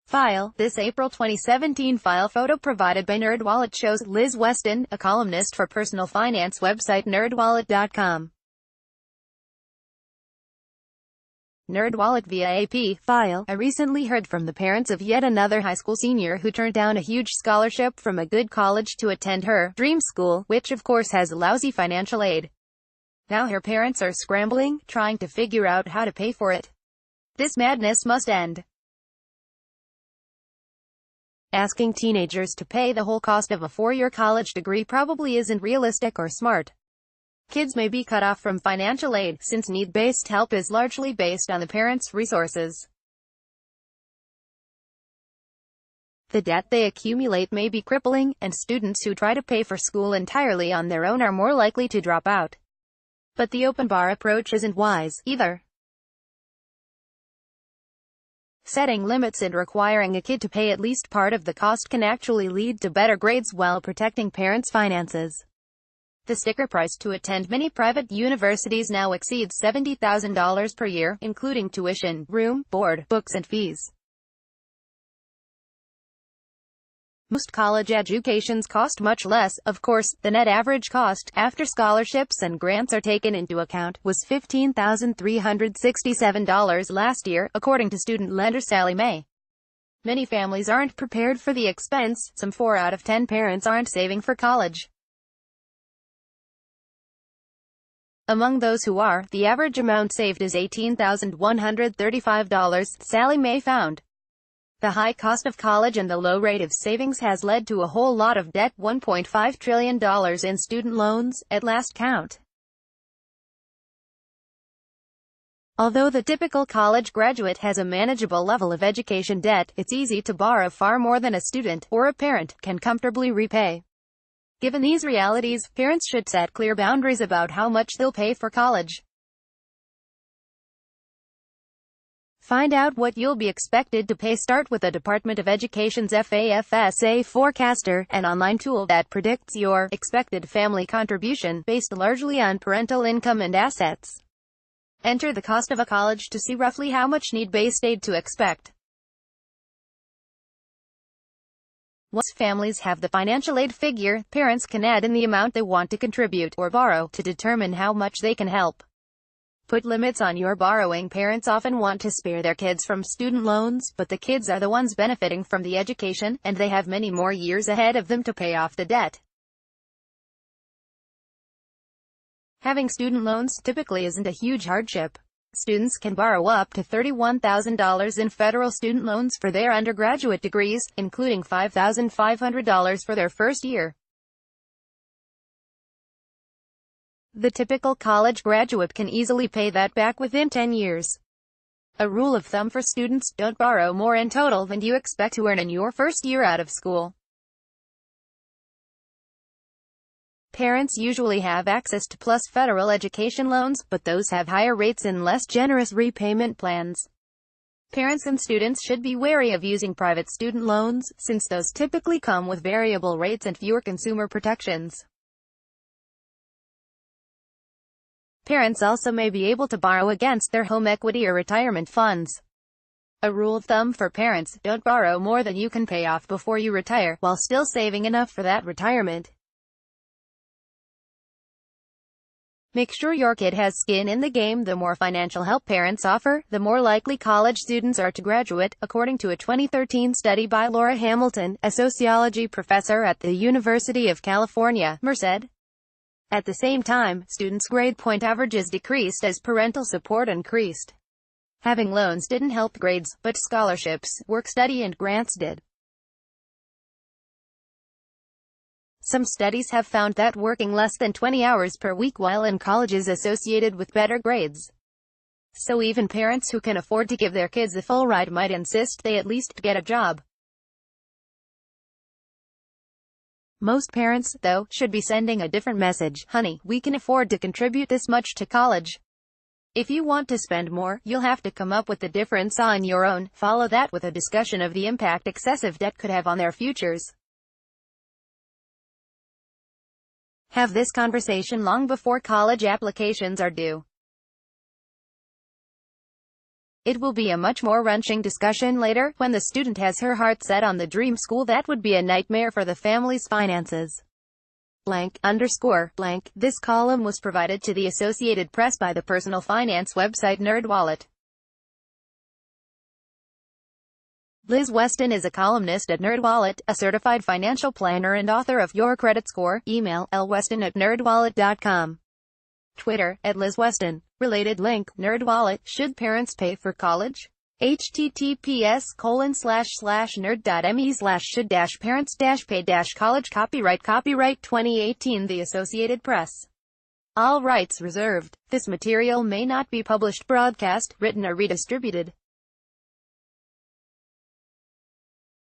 File. This April 2017 file photo provided by NerdWallet shows Liz Weston, a columnist for personal finance website nerdwallet.com. NerdWallet via AP. File. I recently heard from the parents of yet another high school senior who turned down a huge scholarship from a good college to attend her dream school, which of course has lousy financial aid. Now her parents are scrambling, trying to figure out how to pay for it. This madness must end. Asking teenagers to pay the whole cost of a four-year college degree probably isn't realistic or smart. Kids may be cut off from financial aid, since need-based help is largely based on the parents' resources. The debt they accumulate may be crippling, and students who try to pay for school entirely on their own are more likely to drop out. But the open bar approach isn't wise, either. Setting limits and requiring a kid to pay at least part of the cost can actually lead to better grades while protecting parents' finances. The sticker price to attend many private universities now exceeds $70,000 per year, including tuition, room, board, books and fees. Most college educations cost much less. Of course, the net average cost, after scholarships and grants are taken into account, was $15,367 last year, according to student lender Sally May. Many families aren't prepared for the expense. Some 4 out of 10 parents aren't saving for college. Among those who are, the average amount saved is $18,135, Sally May found. The high cost of college and the low rate of savings has led to a whole lot of debt, $1.5 trillion in student loans, at last count. Although the typical college graduate has a manageable level of education debt, it's easy to borrow far more than a student, or a parent, can comfortably repay. Given these realities, parents should set clear boundaries about how much they'll pay for college. Find out what you'll be expected to pay. Start with the Department of Education's FAFSA Forecaster, an online tool that predicts your expected family contribution, based largely on parental income and assets. Enter the cost of a college to see roughly how much need-based aid to expect. Once families have the financial aid figure, parents can add in the amount they want to contribute, or borrow, to determine how much they can help. Put limits on your borrowing. Parents often want to spare their kids from student loans, but the kids are the ones benefiting from the education, and they have many more years ahead of them to pay off the debt. Having student loans typically isn't a huge hardship. Students can borrow up to $31,000 in federal student loans for their undergraduate degrees, including $5,500 for their first year. The typical college graduate can easily pay that back within 10 years. A rule of thumb for students: don't borrow more in total than you expect to earn in your first year out of school. Parents usually have access to PLUS federal education loans, but those have higher rates and less generous repayment plans. Parents and students should be wary of using private student loans, since those typically come with variable rates and fewer consumer protections. Parents also may be able to borrow against their home equity or retirement funds. A rule of thumb for parents: don't borrow more than you can pay off before you retire, while still saving enough for that retirement. Make sure your kid has skin in the game. The more financial help parents offer, the more likely college students are to graduate, according to a 2013 study by Laura Hamilton, a sociology professor at the University of California, Merced. At the same time, students' grade point averages decreased as parental support increased. Having loans didn't help grades, but scholarships, work study and grants did. Some studies have found that working less than 20 hours per week while in college is associated with better grades. So even parents who can afford to give their kids a full ride might insist they at least get a job. Most parents, though, should be sending a different message: honey, we can afford to contribute this much to college. If you want to spend more, you'll have to come up with the difference on your own. Follow that with a discussion of the impact excessive debt could have on their futures. Have this conversation long before college applications are due. It will be a much more wrenching discussion later, when the student has her heart set on the dream school that would be a nightmare for the family's finances. Blank_blank. This column was provided to the Associated Press by the personal finance website NerdWallet. Liz Weston is a columnist at NerdWallet, a certified financial planner and author of Your Credit Score. Email lweston@nerdwallet.com. Twitter, @LizWeston. Related link, NerdWallet. Should parents pay for college? https://nerd.me/should-parents-pay-college. Copyright 2018 The Associated Press. All rights reserved. This material may not be published, broadcast, written or redistributed.